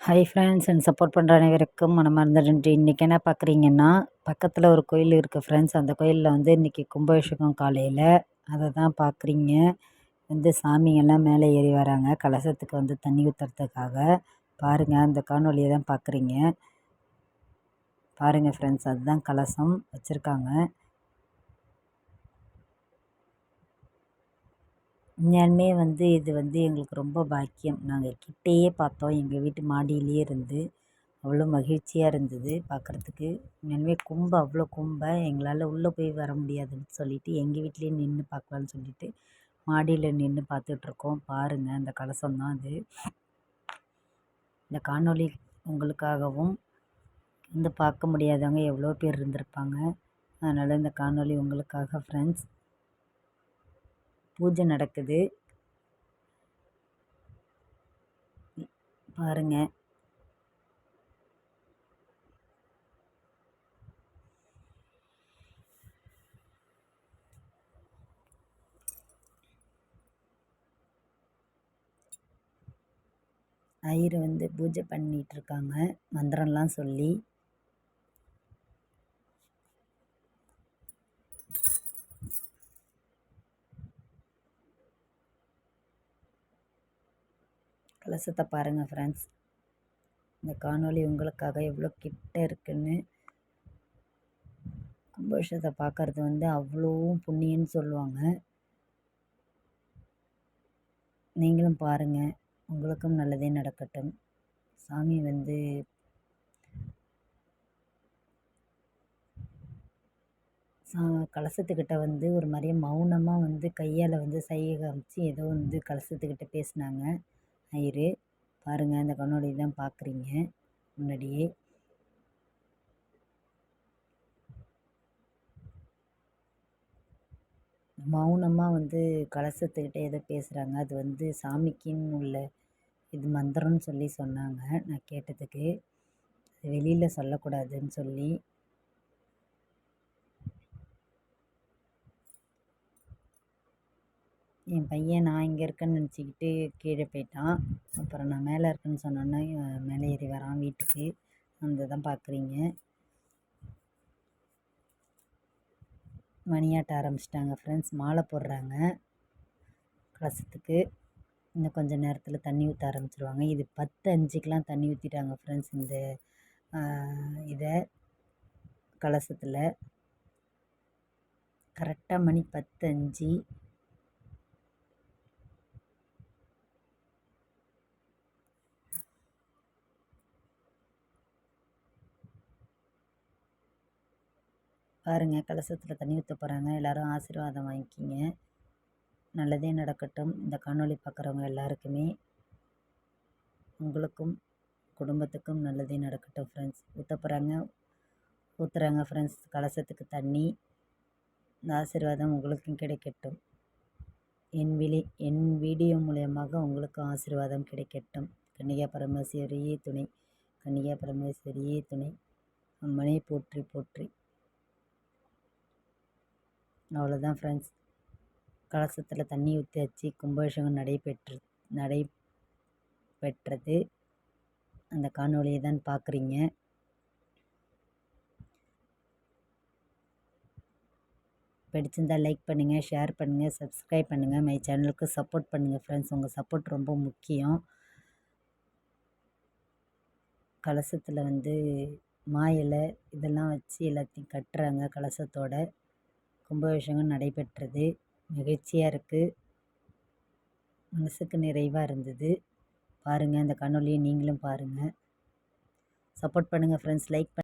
Hi friends and support பண்ணுற அனைவருக்கும் மனமார்ந்த நன்றி. இன்றைக்கி என்ன பார்க்குறீங்கன்னா, பக்கத்தில் ஒரு கோயில் இருக்குது ஃப்ரெண்ட்ஸ். அந்த கோயிலில் வந்து இன்றைக்கி கும்பாபிஷேகம் காலையில். அதை தான் பார்க்குறீங்க. வந்து சாமிங்கெல்லாம் மேலே ஏறி வராங்க கலசத்துக்கு வந்து தண்ணி ஊற்றுறதுக்காக. பாருங்கள், அந்த காணொலியை தான் பார்க்குறீங்க. பாருங்கள் ஃப்ரெண்ட்ஸ், அதுதான் கலசம் வச்சுருக்காங்க. உண்மையாலுமே வந்து இது வந்து எங்களுக்கு ரொம்ப பாக்கியம். நாங்கள் கிட்டேயே பார்த்தோம், எங்கள் வீட்டு மாடியிலேயே இருந்து. அவ்வளோ மகிழ்ச்சியாக இருந்தது பார்க்குறதுக்கு. உண்மையாலுமே அவ்வளோ எங்களால் உள்ளே போய் வர முடியாதுன்னு சொல்லிவிட்டு எங்கள் வீட்லேயே நின்று பார்க்கலான்னு சொல்லிவிட்டு மாடியில் நின்று பார்த்துட்ருக்கோம். பாருங்கள், அந்த கலசம் தான் அது. இந்த காணொளி உங்களுக்காகவும் வந்து பார்க்க முடியாதவங்க எவ்வளோ பேர் இருந்திருப்பாங்க. அதனால் இந்த காணொளி உங்களுக்காக ஃப்ரெண்ட்ஸ். பூஜை நடக்குது பாருங்கள். ஐயர் வந்து பூஜை பண்ணிகிட்ருக்காங்க மந்திரம்லாம் சொல்லி. கலசத்தை பாருங்கள் ஃப்ரெண்ட்ஸ். இந்த காணொளி உங்களுக்காக எவ்வளோ கிட்ட இருக்குன்னு. கும்பாபிஷேகத்தை பார்க்குறது வந்து அவ்வளோவும் புண்ணியன்னு சொல்லுவாங்க. நீங்களும் பாருங்கள், உங்களுக்கும் நல்லதே நடக்கட்டும். சாமி வந்து கலசத்துக்கிட்ட வந்து ஒரு மாதிரியே மௌனமாக வந்து கையால் வந்து சைகை காமிச்சு ஏதோ வந்து கலசத்துக்கிட்ட பேசினாங்க ஐயரு. பாருங்கள், அந்த காணொளி தான் பார்க்குறீங்க முன்னாடியே. மௌனமாக வந்து கலசத்துக்கிட்ட ஏதோ பேசுகிறாங்க. அது வந்து சாமிக்குன்னு உள்ள இது மந்திரம்னு சொல்லி சொன்னாங்க. நான் கேட்டதுக்கு வெளியில் சொல்லக்கூடாதுன்னு சொல்லி. என் பையன் நான் இங்கே இருக்கேன்னு நினச்சிக்கிட்டு கீழே போயிட்டான். அப்புறம் நான் மேலே இருக்கேன்னு சொன்னோன்னே மேலே ஏறி வரான் வீட்டுக்கு. அந்த தான் பார்க்குறீங்க. மணியாட்ட ஆரம்பிச்சிட்டாங்க ஃப்ரெண்ட்ஸ். மாலை போடுறாங்க கலசத்துக்கு. இன்னும் கொஞ்சம் நேரத்தில் தண்ணி ஊற்ற ஆரம்பிச்சிருவாங்க. இது 10:05க்கெலாம் தண்ணி ஊற்றிட்டாங்க ஃப்ரெண்ட்ஸ். இந்த இதை கலசத்தில் கரெக்டாக மணி 10:05. பாருங்கள், கலசத்தில் தண்ணி ஊற்ற போகிறாங்க. எல்லோரும் ஆசீர்வாதம் வாங்கிக்கிங்க. நல்லதே நடக்கட்டும். இந்த காணொளி பார்க்குறவங்க எல்லாருக்குமே, உங்களுக்கும் குடும்பத்துக்கும் நல்லதே நடக்கட்டும் ஃப்ரெண்ட்ஸ். ஊற்றுறாங்க ஃப்ரெண்ட்ஸ் கலசத்துக்கு தண்ணி. இந்த ஆசீர்வாதம் உங்களுக்கும் கிடைக்கட்டும். என் வீடியோ மூலயமாக உங்களுக்கு ஆசீர்வாதம் கிடைக்கட்டும். கன்னிகா பரமேஸ்வரியே துணை, கன்னிகா பரமேஸ்வரியே துணை, அம்மனே போற்றி போற்றி. அவ்வளோதான் ஃப்ரெண்ட்ஸ். கலசத்தில் தண்ணி ஊற்றியாச்சு. கும்பாபிஷேகம் நடைபெற்றது. அந்த காணொலியை தான் பார்க்குறீங்க. பிடிச்சிருந்தால் லைக் பண்ணுங்கள், ஷேர் பண்ணுங்கள், சப்ஸ்கிரைப் பண்ணுங்கள். மை சேனலுக்கு சப்போர்ட் பண்ணுங்கள் ஃப்ரெண்ட்ஸ். உங்கள் சப்போர்ட் ரொம்ப முக்கியம். கலசத்தில் வந்து மா இலை இதெல்லாம் வச்சு எல்லாத்தையும் கட்டுறாங்க கலசத்தோட. கும்பாபிஷேகம் நடைபெற்றது. மகிழ்ச்சியாக இருக்குது, மனசுக்கு நிறைவாக இருந்தது. பாருங்கள், அந்த காணொலியை நீங்களும் பாருங்கள். சப்போர்ட் பண்ணுங்கள் ஃப்ரெண்ட்ஸ். லைக்